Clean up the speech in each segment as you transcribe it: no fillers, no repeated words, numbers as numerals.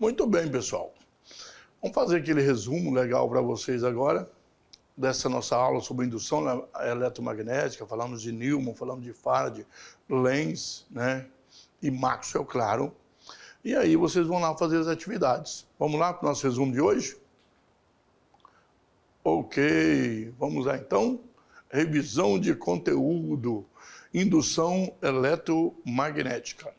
Muito bem, pessoal. Vamos fazer aquele resumo legal para vocês agora, dessa nossa aula sobre indução eletromagnética. Falamos de Newman, falamos de Faraday, Lenz, né? E Maxwell, claro. E aí vocês vão lá fazer as atividades. Vamos lá para o nosso resumo de hoje? Ok, vamos lá então. Revisão de conteúdo, indução eletromagnética.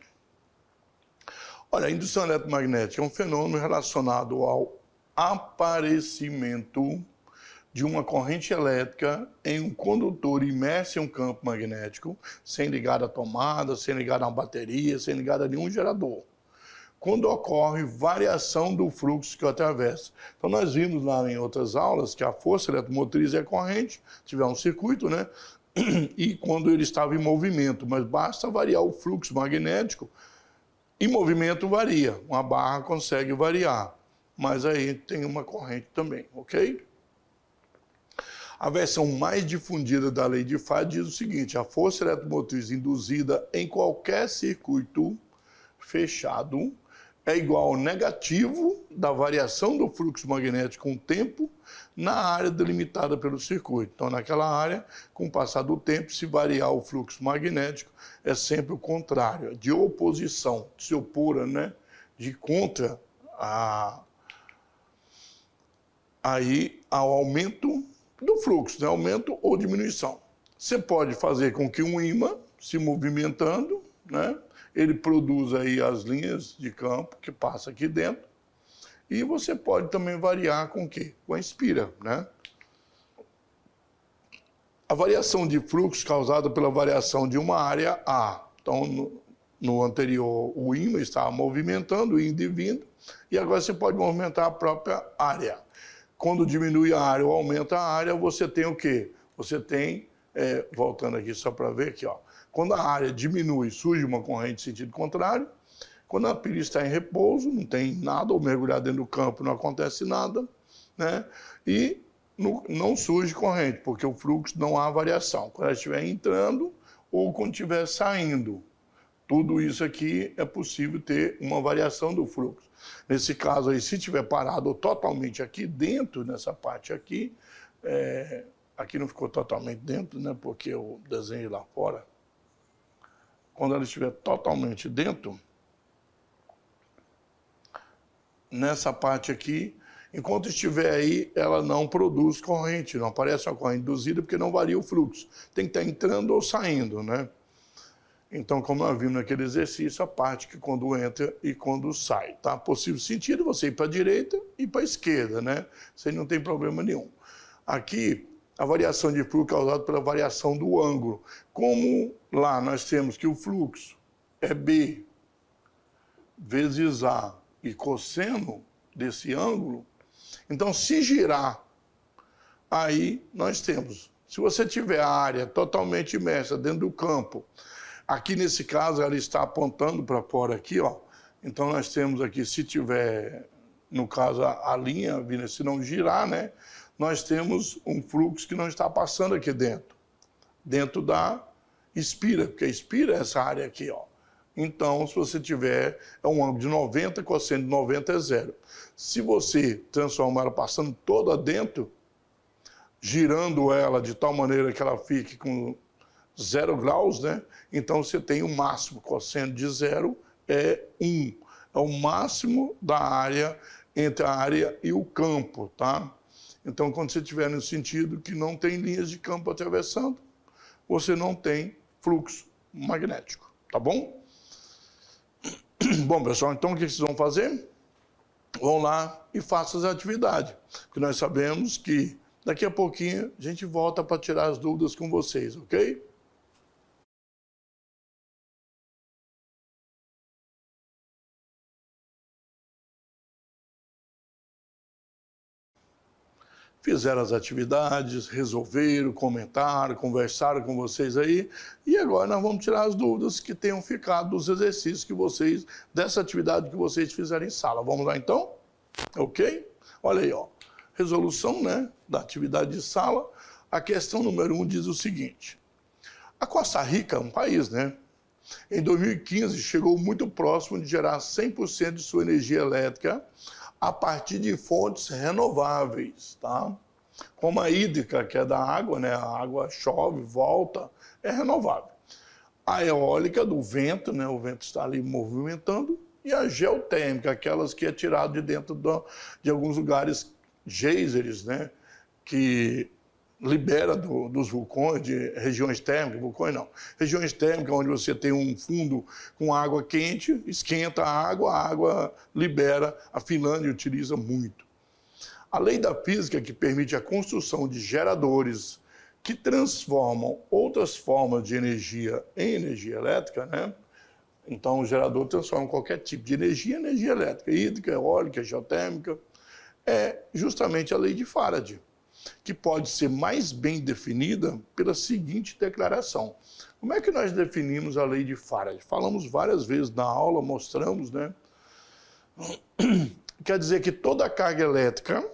Olha, a indução eletromagnética é um fenômeno relacionado ao aparecimento de uma corrente elétrica em um condutor imerso em um campo magnético, sem ligar a tomada, sem ligar a uma bateria, sem ligar a nenhum gerador, quando ocorre variação do fluxo que o atravessa. Então nós vimos lá em outras aulas que a força eletromotriz é a corrente, tiver um circuito, né? E quando ele estava em movimento, mas basta variar o fluxo magnético, em movimento varia, uma barra consegue variar, mas aí tem uma corrente também, ok? A versão mais difundida da lei de Faraday diz o seguinte: a força eletromotriz induzida em qualquer circuito fechado é igual ao negativo da variação do fluxo magnético com o tempo na área delimitada pelo circuito. Então, naquela área, com o passar do tempo, se variar o fluxo magnético, é sempre o contrário, de oposição, de se opor, né? De contra aí ao aumento do fluxo, né? Aumento ou diminuição. Você pode fazer com que um ímã, se movimentando, né? Ele produz aí as linhas de campo que passa aqui dentro. E você pode também variar com o quê? Com a espira, né? A variação de fluxo causada pela variação de uma área A. Então, no anterior, o ímã estava movimentando, indo e vindo, e agora você pode movimentar a própria área. Quando diminui a área ou aumenta a área, você tem o quê? Você tem, voltando aqui só para ver aqui, ó. Quando a área diminui, surge uma corrente em sentido contrário. Quando a pilha está em repouso, não tem nada, ou mergulhar dentro do campo, não acontece nada, né? E não surge corrente, porque o fluxo não há variação. Quando ela estiver entrando ou quando estiver saindo, tudo isso aqui é possível ter uma variação do fluxo. Nesse caso aí, se estiver parado totalmente aqui dentro, nessa parte aqui, aqui não ficou totalmente dentro, né? Porque eu desenhei lá fora. Quando ela estiver totalmente dentro, nessa parte aqui, enquanto estiver aí, ela não produz corrente, não aparece uma corrente induzida, porque não varia o fluxo. Tem que estar entrando ou saindo, né? Então, como nós vimos naquele exercício, a parte que quando entra e quando sai, tá? Possível sentido você ir para a direita e para a esquerda, né? Isso aí não tem problema nenhum. Aqui, a variação de fluxo causada pela variação do ângulo. Como lá nós temos que o fluxo é B vezes A e cosseno desse ângulo, então se girar, aí nós temos, se você tiver a área totalmente imersa dentro do campo, aqui nesse caso ela está apontando para fora aqui, ó, então nós temos aqui, se tiver, no caso a linha, se não girar, né, nós temos um fluxo que não está passando aqui dentro da espira, porque a espira é essa área aqui, ó. Então, se você tiver, é um ângulo de 90, cosseno de 90 é zero. Se você transformar ela passando toda dentro, girando ela de tal maneira que ela fique com 0 graus, né? Então você tem o máximo, cosseno de 0 é 1. É o máximo da área entre a área e o campo, tá? Então, quando você estiver no sentido que não tem linhas de campo atravessando, você não tem fluxo magnético, tá bom? Bom, pessoal, então o que vocês vão fazer? Vão lá e façam as atividades, porque nós sabemos que daqui a pouquinho a gente volta para tirar as dúvidas com vocês, ok? Fizeram as atividades, resolveram, comentaram, conversaram com vocês aí, e agora nós vamos tirar as dúvidas que tenham ficado dos exercícios que vocês, dessa atividade que vocês fizeram em sala. Vamos lá então? Ok? Olha aí, ó. Resolução, né, da atividade de sala. A questão número 1 diz o seguinte: a Costa Rica é um país, né? Em 2015, chegou muito próximo de gerar 100% de sua energia elétrica a partir de fontes renováveis, tá? Como a hídrica, que é da água, né? A água chove, volta, é renovável. A eólica, do vento, né? O vento está ali movimentando, e a geotérmica, aquelas que é tirado de dentro de alguns lugares, geysers, né? Que libera dos vulcões, de regiões térmicas, vulcões não. Regiões térmicas onde você tem um fundo com água quente, esquenta a água libera, a Finlândia utiliza muito. A lei da física, que permite a construção de geradores que transformam outras formas de energia em energia elétrica, né? Então o gerador transforma qualquer tipo de energia em energia elétrica, hídrica, eólica, geotérmica, é justamente a lei de Faraday, que pode ser mais bem definida pela seguinte declaração. Como é que nós definimos a lei de Faraday? Falamos várias vezes na aula, mostramos, né? Quer dizer que toda carga elétrica,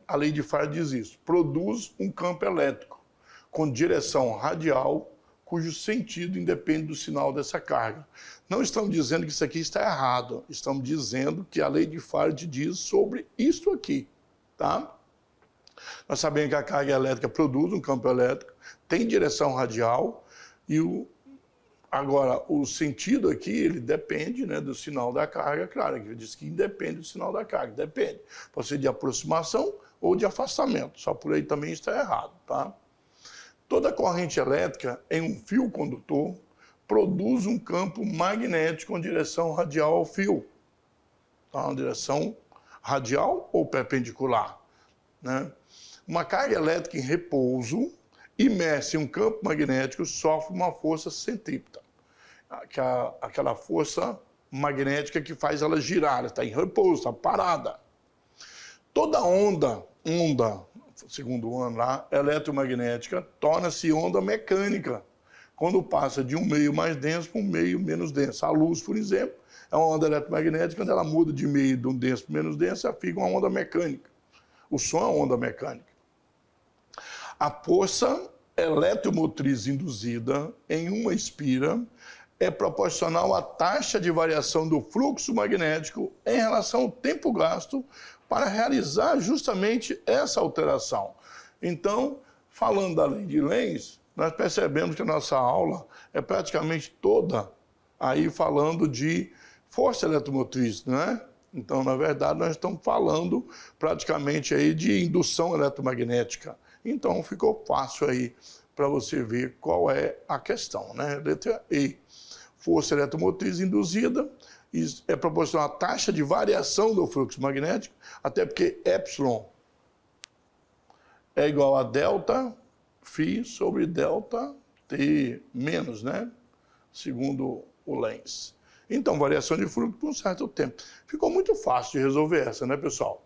a lei de Faraday diz isso, produz um campo elétrico com direção radial, cujo sentido independe do sinal dessa carga. Não estamos dizendo que isso aqui está errado, estamos dizendo que a lei de Faraday diz sobre isso aqui, tá? Nós sabemos que a carga elétrica produz um campo elétrico, tem direção radial, e agora o sentido aqui, ele depende, né, do sinal da carga, claro, que diz que independe do sinal da carga, depende. Pode ser de aproximação ou de afastamento, só por aí também está errado, tá? Toda corrente elétrica em um fio condutor produz um campo magnético com direção radial ao fio. Tá? Uma direção radial ou perpendicular, né? Uma carga elétrica em repouso, imersa em um campo magnético, sofre uma força centrípeta. Aquela força magnética que faz ela girar, ela está em repouso, está parada. Toda onda, segundo o ano lá, eletromagnética, torna-se onda mecânica, quando passa de um meio mais denso para um meio menos denso. A luz, por exemplo, é uma onda eletromagnética, quando ela muda de meio de um denso para menos denso, ela fica uma onda mecânica. O som é uma onda mecânica. A força eletromotriz induzida em uma espira é proporcional à taxa de variação do fluxo magnético em relação ao tempo gasto para realizar justamente essa alteração. Então, falando da lei de Lenz, nós percebemos que a nossa aula é praticamente toda aí falando de força eletromotriz, não é? Então, na verdade, nós estamos falando praticamente aí de indução eletromagnética. Então, ficou fácil aí para você ver qual é a questão, né? Letra E. Força eletromotriz induzida é proporcional à taxa de variação do fluxo magnético, até porque epsilon é igual a delta φ sobre delta T menos, né? Segundo o Lenz. Então, variação de fluxo por um certo tempo. Ficou muito fácil de resolver essa, né, pessoal?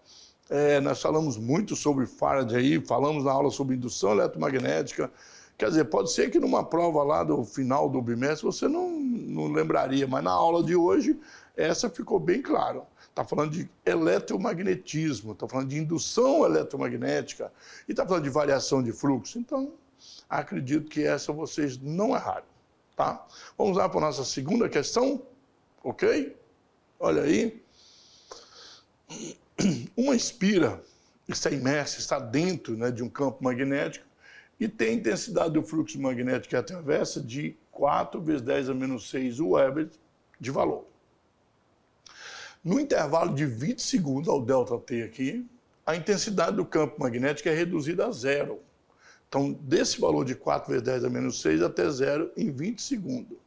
Nós falamos muito sobre Faraday aí, falamos na aula sobre indução eletromagnética. Quer dizer, pode ser que numa prova lá do final do bimestre você não lembraria, mas na aula de hoje, essa ficou bem claro. Está falando de eletromagnetismo, está falando de indução eletromagnética e está falando de variação de fluxo. Então, acredito que essa vocês não erraram, tá? Vamos lá para a nossa segunda questão, ok? Olha aí. Uma espira está imersa, está dentro, né, de um campo magnético e tem a intensidade do fluxo magnético que atravessa de 4 vezes 10 a menos 6 Weber de valor. No intervalo de 20 segundos, ao ΔT aqui, a intensidade do campo magnético é reduzida a zero. Então, desse valor de 4 vezes 10 a menos 6 até zero em 20 segundos.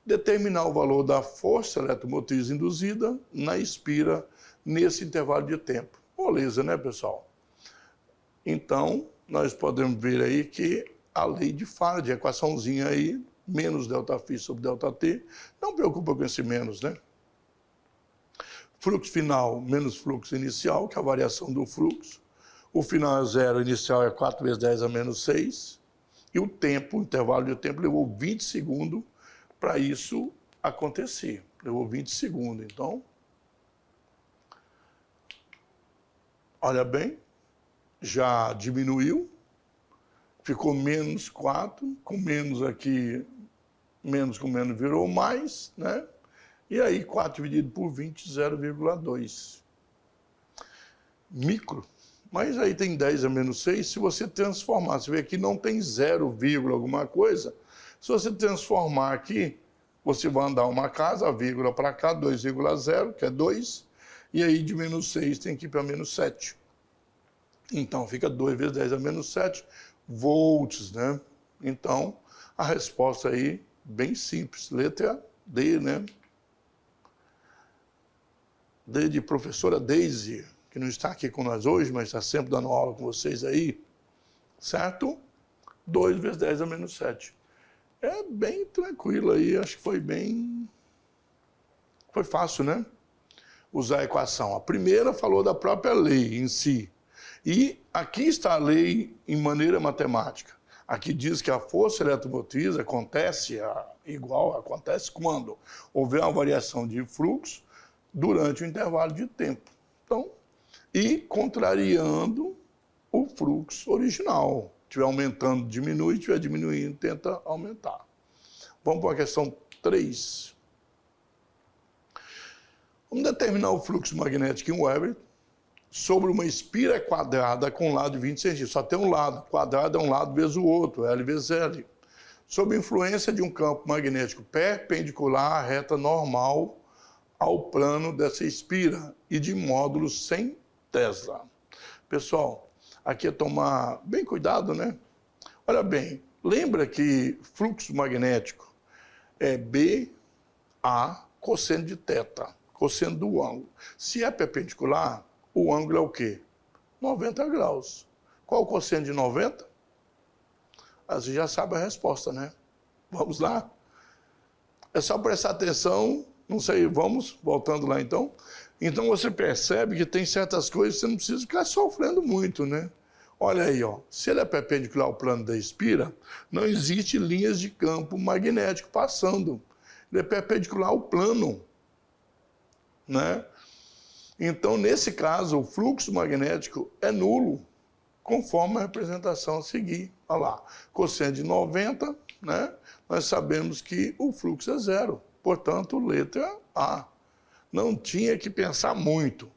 Determinar o valor da força eletromotriz induzida na espira nesse intervalo de tempo. Beleza, né, pessoal? Então, nós podemos ver aí que a lei de Faraday, a equaçãozinha aí, menos ΔΦ sobre ΔT, não preocupa com esse menos, né? Fluxo final menos fluxo inicial, que é a variação do fluxo. O final é zero, o inicial é 4 vezes 10 a menos 6. E o tempo, o intervalo de tempo, levou 20 segundos para isso acontecer. Levou 20 segundos, então... Olha bem, já diminuiu, ficou menos 4, com menos aqui Menos com menos virou mais, né? E aí 4 dividido por 20, 0,2. Micro. Mas aí tem 10 a menos 6, se você transformar, você vê que não tem 0, alguma coisa, se você transformar aqui, você vai andar uma casa, a vírgula para cá, 2,0, que é 2, e aí de menos 6 tem que ir para menos 7. Então fica 2 vezes 10 a menos 7 volts, né? Então a resposta aí, bem simples, letra D, né? D de professora Daisy, que não está aqui com nós hoje, mas está sempre dando aula com vocês aí, certo? 2 vezes 10 a menos 7. É bem tranquilo aí, acho que foi fácil, né? Usar a equação. A primeira falou da própria lei em si. E aqui está a lei em maneira matemática. Aqui diz que a força eletromotriz acontece quando houver uma variação de fluxo durante o intervalo de tempo. Então, e contrariando o fluxo original. Se estiver aumentando, diminui, se estiver diminuindo, tenta aumentar. Vamos para a questão 3. Vamos determinar o fluxo magnético em Weber sobre uma espira quadrada com lado de 20 centímetros. Só tem um lado, quadrado é um lado vezes o outro, L vezes L. Sob influência de um campo magnético perpendicular à reta normal ao plano dessa espira e de módulo 100 Tesla. Pessoal, aqui é tomar bem cuidado, né? Olha bem, lembra que fluxo magnético é BA cosseno de θ, cosseno do ângulo. Se é perpendicular, o ângulo é o quê? 90 graus. Qual o cosseno de 90? Você já sabe a resposta, né? Vamos lá? É só prestar atenção, não sei, vamos, voltando lá então. Então você percebe que tem certas coisas que você não precisa ficar sofrendo muito, né? Olha aí, ó, se ele é perpendicular ao plano da espira, não existe linhas de campo magnético passando. Ele é perpendicular ao plano, né? Então, nesse caso, o fluxo magnético é nulo, conforme a representação a seguir. Olha lá, cosseno de 90, né? Nós sabemos que o fluxo é 0. Portanto, letra A. Não tinha que pensar muito.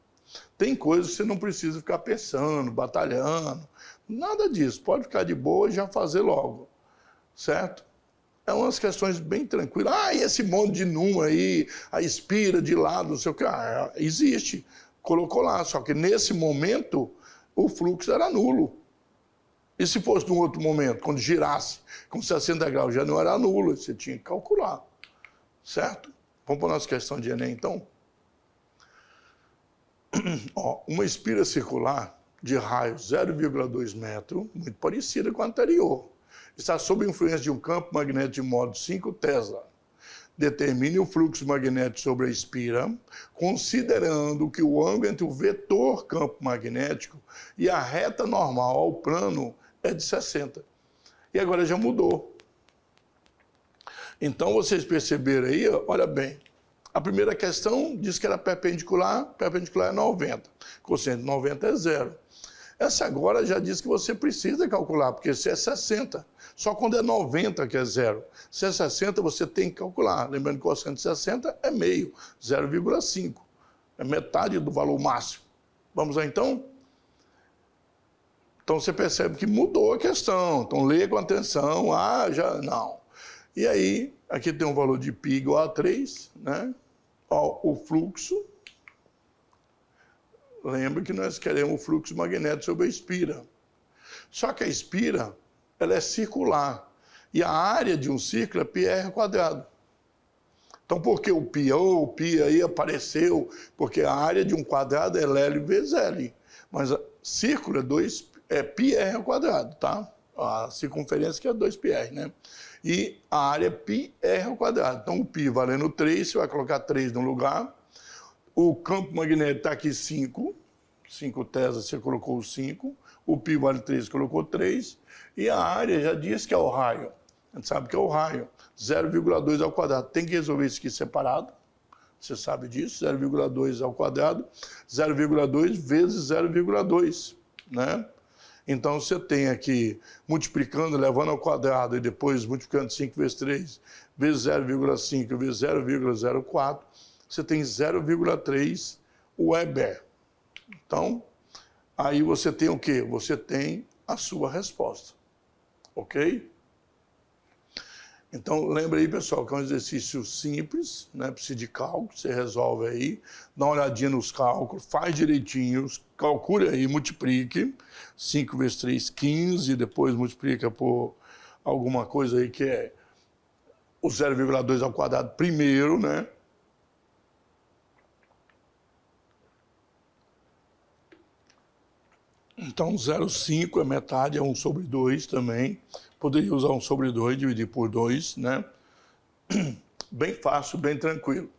Tem coisas que você não precisa ficar pensando, batalhando, nada disso. Pode ficar de boa e já fazer logo, certo? É umas questões bem tranquilas. Ah, e esse monte de número aí, a espira de lado, não sei o que. Ah, existe. Colocou lá, só que nesse momento o fluxo era nulo. E se fosse num outro momento, quando girasse com 60 graus, já não era nulo, você tinha que calcular, certo? Vamos para a nossa questão de Enem, então? Ó, uma espira circular de raio 0,2 metro, muito parecida com a anterior, está sob influência de um campo magnético de módulo 5 Tesla. Determine o fluxo magnético sobre a espira, considerando que o ângulo entre o vetor campo magnético e a reta normal ao plano é de 60. E agora já mudou. Então vocês perceberam aí, olha bem, a primeira questão diz que era perpendicular é 90. Cosseno de 90 é 0. Essa agora já diz que você precisa calcular, porque se é 60, só quando é 90 que é 0. Se é 60, você tem que calcular. Lembrando que o cosseno de 60 é meio, 0,5. É metade do valor máximo. Vamos lá, então? Então você percebe que mudou a questão. Então leia com atenção. Ah, já não. E aí, aqui tem um valor de π igual a 3, né? Ó, o fluxo. Lembra que nós queremos o fluxo magnético sobre a espira. Só que a espira, ela é circular. E a área de um círculo é πr². Então, por que o π? O π aí apareceu, porque a área de um quadrado é L vezes L. Mas círculo é πr², tá? A circunferência que é 2πr, né? E a área é πr². Então, o π valendo 3, você vai colocar 3 no lugar. O campo magnético está aqui 5 Tesla, você colocou 5. O π vale 3, colocou 3. E a área já diz que é o raio. A gente sabe que é o raio. 0,2 ao quadrado. Tem que resolver isso aqui separado. Você sabe disso. 0,2 ao quadrado. 0,2 vezes 0,2, né? Então, você tem aqui, multiplicando, levando ao quadrado, e depois multiplicando 5 vezes 3, vezes 0,5, vezes 0,04, você tem 0,3 Weber. Então, aí você tem o quê? Você tem a sua resposta, ok? Então, lembra aí, pessoal, que é um exercício simples, né? Precisa de cálculo, você resolve aí, dá uma olhadinha nos cálculos, faz direitinho, calcule aí, multiplique, 5 vezes 3, 15, depois multiplica por alguma coisa aí que é o 0,2 ao quadrado primeiro, né? Então, 0,5 é metade, é 1 sobre 2 também. Poderia usar 1 sobre 2, dividir por 2, né? Bem fácil, bem tranquilo.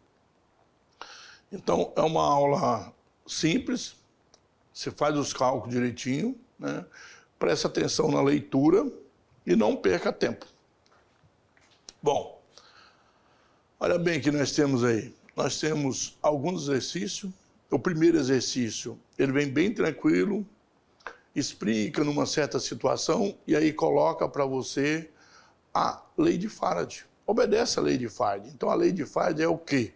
Então, é uma aula simples. Você faz os cálculos direitinho, né? Presta atenção na leitura e não perca tempo. Bom, olha bem o que nós temos aí. Nós temos alguns exercícios. O primeiro exercício, ele vem bem tranquilo, explica numa certa situação e aí coloca para você a lei de Faraday. Obedece a lei de Faraday. Então, a lei de Faraday é o quê?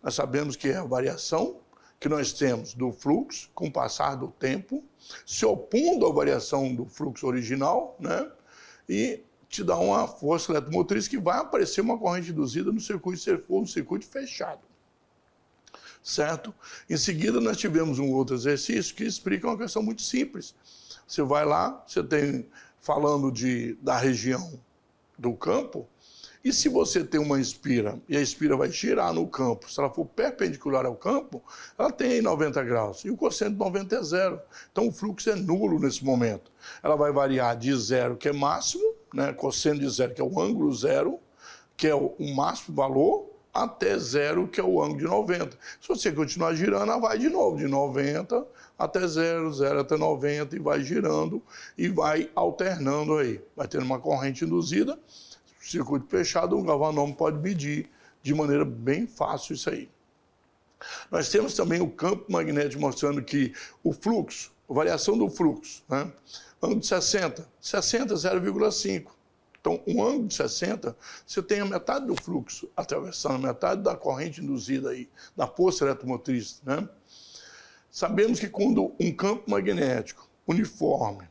Nós sabemos que é a variação que nós temos do fluxo com o passar do tempo, se opondo à variação do fluxo original, né? E te dá uma força eletromotriz que vai aparecer uma corrente induzida no circuito, se for um circuito fechado. Certo? Em seguida, nós tivemos um outro exercício que explica uma questão muito simples. Você vai lá, você tem, falando da região do campo, e se você tem uma espira, e a espira vai girar no campo, se ela for perpendicular ao campo, ela tem 90 graus, e o cosseno de 90 é zero. Então, o fluxo é nulo nesse momento. Ela vai variar de zero, que é máximo, né? Cosseno de zero, que é o ângulo zero, que é o máximo valor, até zero, que é o ângulo de 90. Se você continuar girando, ela vai de novo, de 90 até zero, zero até 90, e vai girando e vai alternando aí. Vai tendo uma corrente induzida, circuito fechado, um galvanômetro pode medir de maneira bem fácil isso aí. Nós temos também o campo magnético mostrando que o fluxo, a variação do fluxo, né? Ângulo de 60, 0,5. Então, um ângulo de 60, você tem a metade do fluxo atravessando a metade da corrente induzida aí, da força eletromotriz, né? Sabemos que quando um campo magnético uniforme,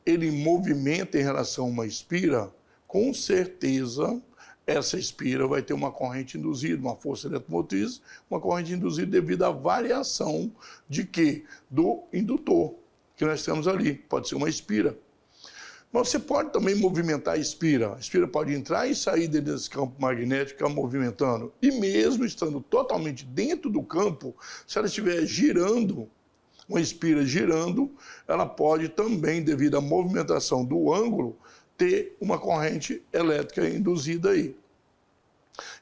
ele movimenta em relação a uma espira, com certeza essa espira vai ter uma corrente induzida, uma força eletromotriz, uma corrente induzida devido à variação de quê? Do indutor que nós temos ali, pode ser uma espira. Mas você pode também movimentar a espira pode entrar e sair desse campo magnético, ficar movimentando. E mesmo estando totalmente dentro do campo, se ela estiver girando, uma espira girando, ela pode também, devido à movimentação do ângulo, ter uma corrente elétrica induzida aí.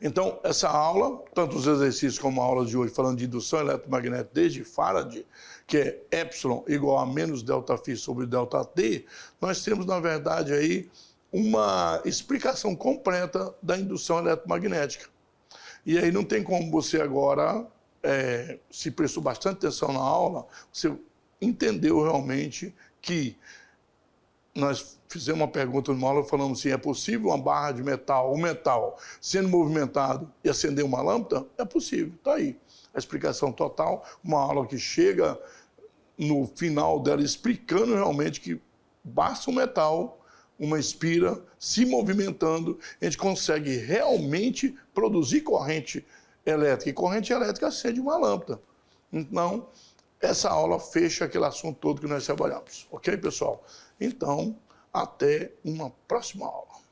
Então, essa aula, tanto os exercícios como a aula de hoje, falando de indução eletromagnética desde Faraday, que é epsilon igual a menos ΔΦ sobre ΔT, nós temos, na verdade, aí uma explicação completa da indução eletromagnética. E aí não tem como você agora, se prestou bastante atenção na aula, você entendeu realmente que nós fizemos uma pergunta numa aula, falamos assim, é possível uma barra de metal, um metal, sendo movimentado e acender uma lâmpada? É possível, está aí. A explicação total, uma aula que chega no final dela explicando realmente que basta um metal, uma espira, se movimentando, a gente consegue realmente produzir corrente elétrica. E corrente elétrica acende uma lâmpada. Então, essa aula fecha aquele assunto todo que nós trabalhamos. Ok, pessoal? Então, até uma próxima aula.